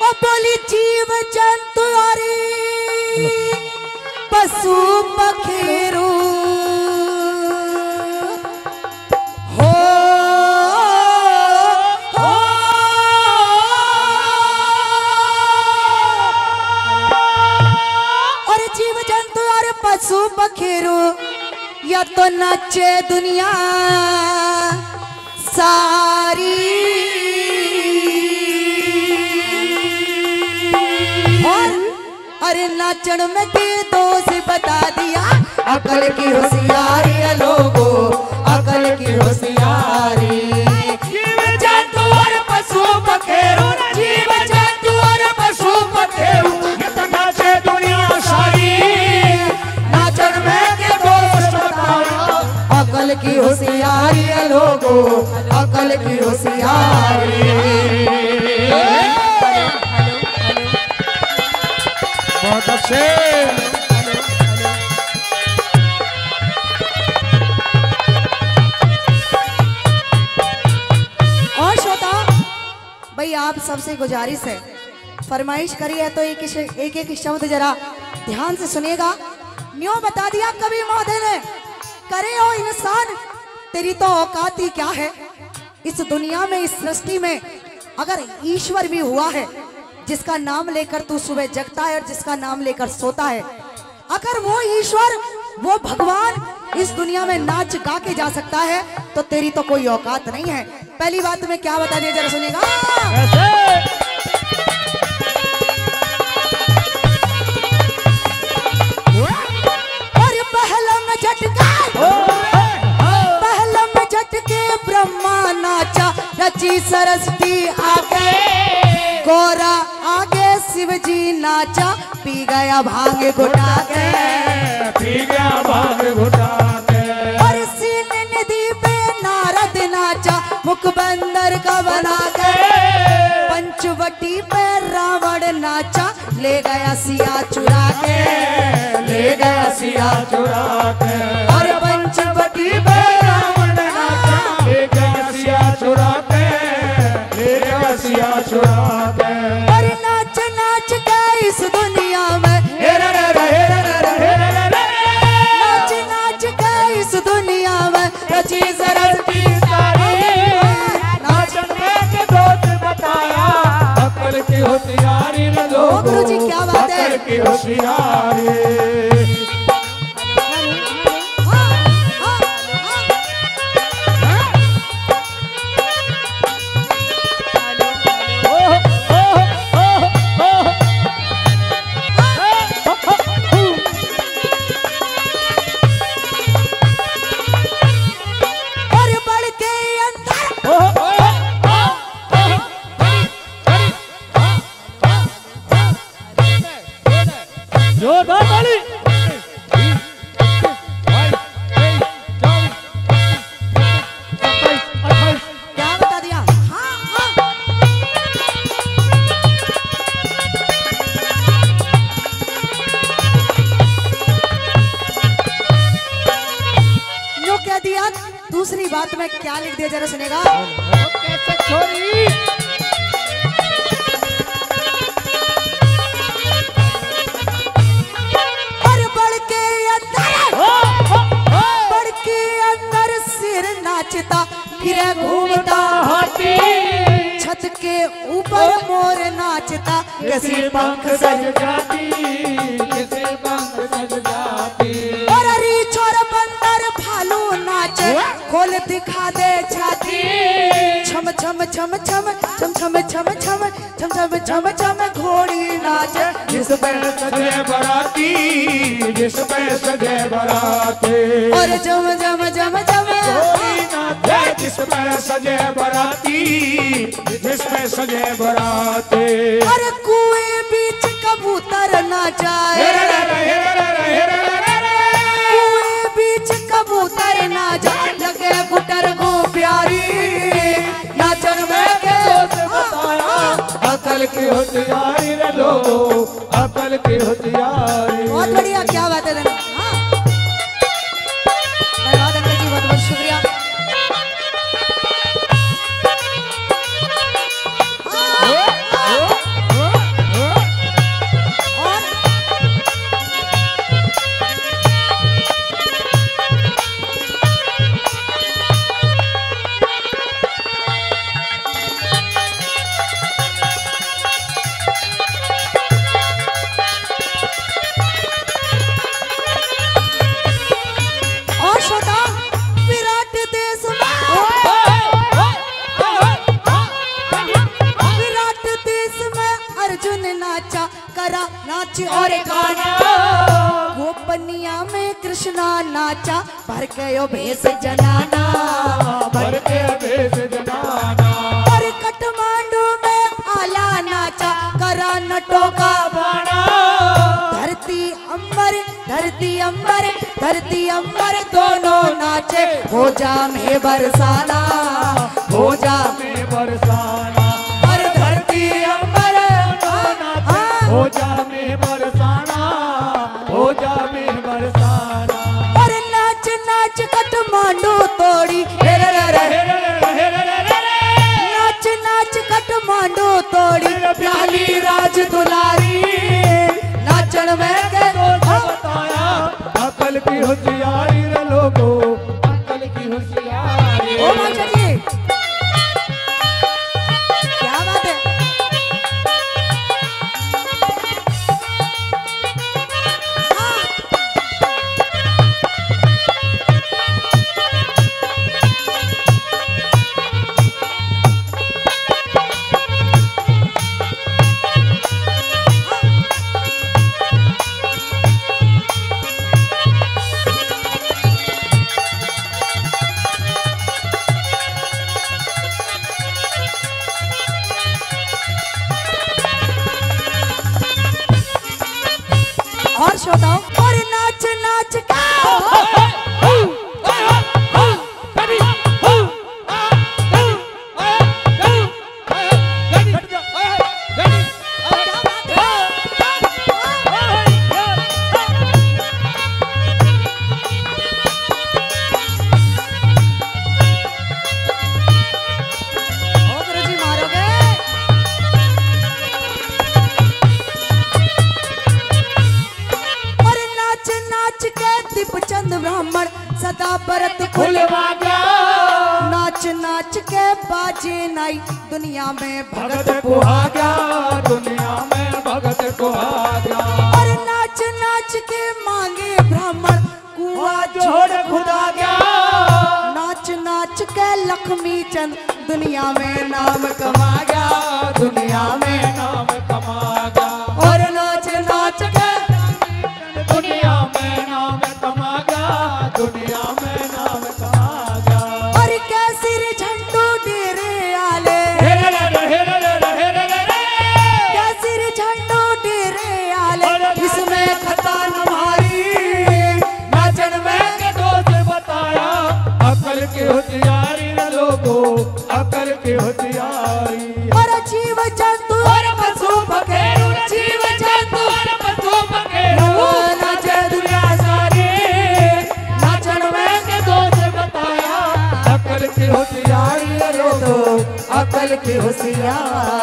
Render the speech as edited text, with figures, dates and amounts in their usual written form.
ओ बोली जीव जंतु और पशु पखेरू हो और जीव जंतु और पशु पखेरू या तो नाचे दुनिया सारी अरे नाचन में के दोष बता दिया अकल की होशियारी लोगो अकल की होशियारी जीव जंतु और पशु पखेरू जीव जंतु और पशु पखेरू ये तो नाचे दुनिया सारी नाचन में के दोष बताओ अकल की होशियारी लोगो अकल की होशियारी। बहुत अच्छे। और श्रोता भाई आप सबसे गुजारिश है फरमाइश करी है तो एक शब्द जरा ध्यान से सुनिएगा। न्यों बता दिया कवि महोदय ने करे ओ इंसान तेरी तो औकात ही क्या है इस दुनिया में इस सृष्टि में अगर ईश्वर भी हुआ है जिसका नाम लेकर तू सुबह जगता है और जिसका नाम लेकर सोता है अगर वो ईश्वर वो भगवान इस दुनिया में नाच गा के जा सकता है तो तेरी तो कोई औकात नहीं है। पहली बात में क्या बता दिया जरा सुनिएगा। और पहलम झटके ब्रह्मा नाचा रची सरस्वती आगे गोरा आगे शिव जी नाचा पी गया भांग घुटा के पी गया भांग घुटा के और सीन नदी पे नारद नाचा मुख बंदर का बना के पंचवटी पे रावण नाचा ले गया सिया चुरा के ले गया सिया चुरा के और पंचवटी पे रावण नाचा ले गया सिया चुरा के ले गया सिया चुरा के और नाच नाच के इस दुनिया में नाच नाच के इस दुनिया में रची सरस्वती नाचन में के दोस्त बताया अकल की होशियारी न लो गुरु जी क्या बात है। अकल की होशियारी दूसरी बात में क्या लिख दिया जरा सुनेगा। कैसे छोरी और बढ़ के अंदर सिर नाचता फिर घूमता हाथी छत के ऊपर मोर नाचता किसी पंख सज जाती किसी पंख सज जाती और रीछ और बंदर भालू नाचे खोल दिखा दे छाती छम छम छम छम छम छम छम छम छम छम छम छम घोड़ी नाचे जिस पे सजे बराती जिस पे सजे बराती और जम जम जम जम घोड़ी नाचे जिस पे सजे बराती जिस पे सजे बराती और कुएं बीच कबूतर नाचा कुएं बीच कबूतर नाचा लगे गुटर को प्यारी नाचन में के अकल की होशियारी रे लोगो अकल की होशियारी बहुत बढ़िया क्या बात है धन्यवाद अंकल जी बहुत बहुत शुक्रिया। अर्जुन नाचा करा नाच और गाना। गोपनिया में कृष्णा नाचा भर के यो भेष जनाना, भर के भेष जनाना। और काठमांडू में आला नाचा करा नटों का बाना। धरती अंबर धरती अंबर धरती अंबर दोनों नाचे, हो जा में बरसाना, हो जा में बरसाना। और धरती अंबर हो जा में बरसाना, हो जा में बरसाना। और नाच नाच काठमांडू तोड़ी, नाच नाच काठमांडू तोड़ी, प्याली राज दुलारी नाचन में के बताया अकल की होशियारी रे लोगो, अकल की होशियारी। ओ मास्टर जी क्या बात है। और श्रोताओं, और नाच नाच का गुरुजी मारोगे। और नाच नाच के दीपचंद ब्राह्मण सदा व्रत खुलवा गया। नाच नाच के बाजे नाई दुनिया में भगत कुहा गया, दुनिया में भगत कुहा गया। और नाच नाच के मांगे ब्राह्मण कुआं छोड़ खुदा गया। नाच नाच के लक्ष्मी चंद दुनिया में नाम कमा गया, दुनिया में नाम कमा गया। और नाच नाच के दुनिया में नाम कमा गया, दुनिया में नाम कमा गया। और कैसिर झंडू डेरे आले, कैसिर झंडू डेरे आले, इसमें खता न भारी नाचन में के दोस्त बताया अकल की होशियारी रे लोगो, अकल की होशियारी। और जीव जंतु और पशु पखेरु, जीव जंतु और पशु पखेरु नाचे दुनिया सारी नाचन में के दोस्त बताया अकल की होशियारी रे लोगो, अकल की होशियारी।